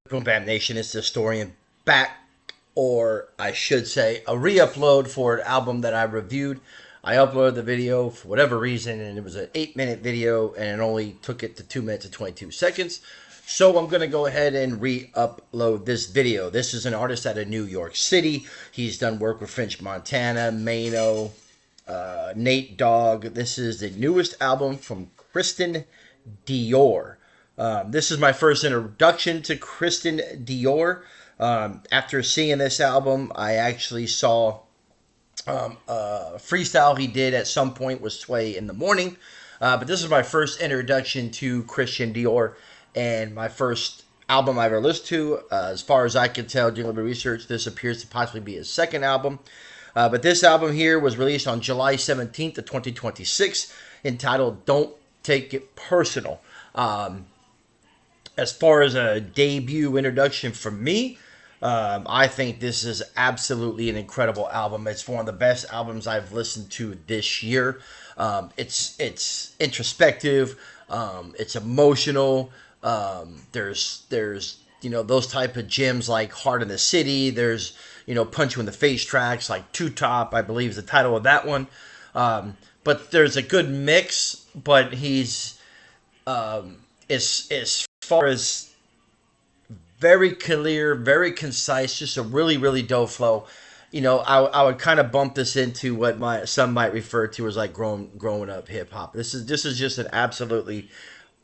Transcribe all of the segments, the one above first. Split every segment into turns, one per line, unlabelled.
Boom Bap Nation, it's the historian back, or I should say, a re-upload for an album that I reviewed. I uploaded the video for whatever reason, and it was an 8-minute video, and it only took it to 2 minutes and 22 seconds. So I'm going to go ahead and re-upload this video. This is an artist out of New York City. He's done work with French Montana, Mano, Nate Dogg. This is the newest album from Cristion Dior. This is my first introduction to Cristion Dior. After seeing this album, I actually saw a freestyle he did at some point with Sway in the Morning. But this is my first introduction to Cristion Dior and my first album I ever listened to. As far as I can tell, doing a little bit of research, this appears to possibly be his second album. But this album here was released on July 17th of 2026, entitled Don't Take It Personal. As far as a debut introduction for me, I think this is absolutely an incredible album. It's one of the best albums I've listened to this year. It's introspective. It's emotional. There's those type of gems like Heart in the City. There's Punch You in the Face tracks like Two Top, I believe is the title of that one. But there's a good mix. But he's as far as very clear, very concise, just a really, really dope flow. I would kind of bump this into what some might refer to as like growing up hip hop. This is just an absolutely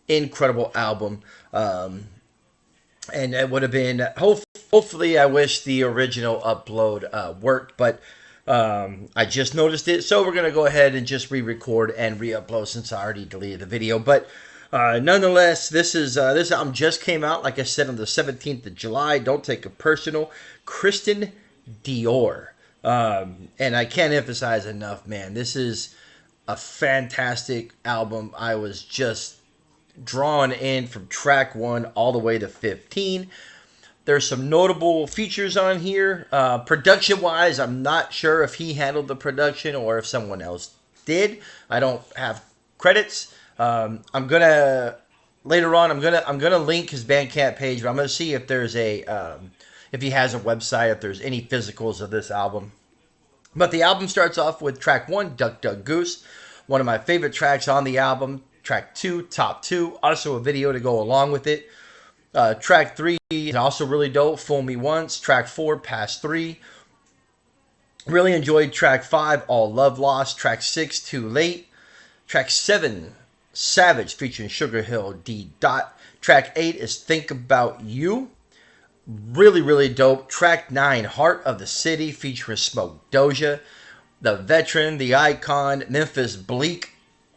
incredible album. And it would have been hopefully I wish the original upload worked, but I just noticed it, so we're gonna go ahead and just re-record and re-upload since I already deleted the video. But nonetheless, this album just came out, like I said, on the 17th of July. Don't take it personal. Cristion Dior. And I can't emphasize enough, man. This is a fantastic album. I was just drawn in from track 1 all the way to 15. There's some notable features on here. Production-wise, I'm not sure if he handled the production or if someone else did. I don't have credits. I'm gonna later on. I'm gonna link his Bandcamp page, but I'm gonna see if there's if he has a website, if there's any physicals of this album. But the album starts off with track 1, Duck Duck Goose, one of my favorite tracks on the album. Track 2, Top 2, also a video to go along with it. Track 3 is also really dope, Fool Me Once. Track 4, Past 3. Really enjoyed track 5, All Love Lost. Track 6, Too Late. Track 7, Savage featuring Sugar Hill D. Dot. Track 8 is Think About You. Really, really dope. Track 9, Heart of the City featuring Smoke Doja. The Veteran, The Icon, Memphis Bleak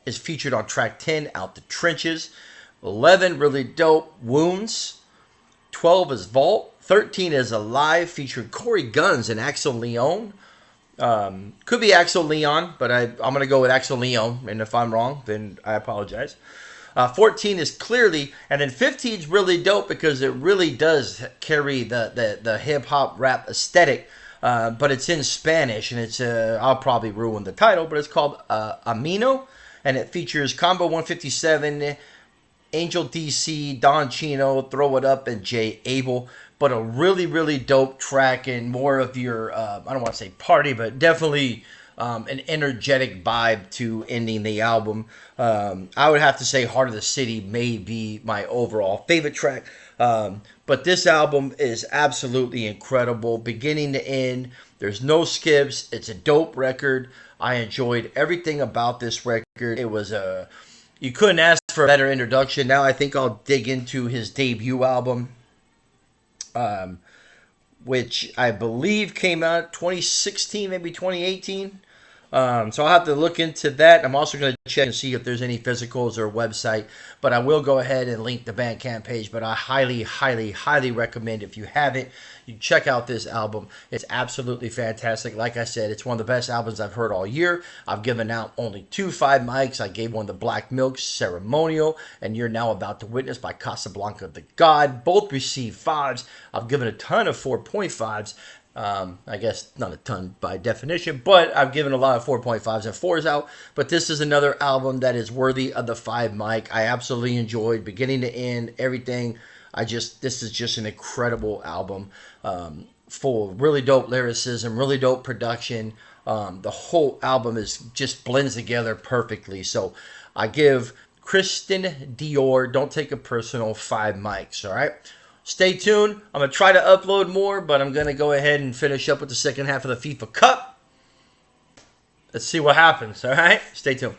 is featured on track 10, Out the Trenches. 11, really dope, Wounds. 12 is Vault. 13 is Alive featuring Corey Guns and Axel Leon. Could be Axel Leon, but I'm going to go with Axel Leon, and if I'm wrong, then I apologize. 14 is Clearly, and then 15 is really dope because it really does carry the hip-hop rap aesthetic, but it's in Spanish, and it's I'll probably ruin the title, but it's called Amino, and it features Combo 157, Angel DC, Don Chino, Throw It Up, and Jay Abel. But a really, really dope track and more of your, I don't want to say party, but definitely an energetic vibe to ending the album. I would have to say Heart of the City may be my overall favorite track. But this album is absolutely incredible, beginning to end. There's no skips. It's a dope record. I enjoyed everything about this record. It was you couldn't ask for a better introduction. Now I think I'll dig into his debut album, which I believe came out 2016, maybe 2018. So I'll have to look into that. I'm also going to check and see if there's any physicals or website. But I will go ahead and link the Bandcamp page. But I highly, highly, highly recommend, if you haven't, you check out this album. It's absolutely fantastic. Like I said, it's one of the best albums I've heard all year. I've given out only 2 5 mics. I gave one the Black Milk, Ceremonial, and You're Now About to Witness by Casablanca the God. Both received 5s. I've given a ton of 4.5s. I guess not a ton by definition, but I've given a lot of 4.5s and 4s out. But this is another album that is worthy of the 5 mic. I absolutely enjoyed beginning to end everything. This is just an incredible album, full of really dope lyricism, really dope production. The whole album is just blends together perfectly. So I give Cristion Dior, don't take it personal, 5 mics. All right. Stay tuned. I'm going to try to upload more, but I'm going to go ahead and finish up with the second half of the FIFA Cup. Let's see what happens. All right. Stay tuned.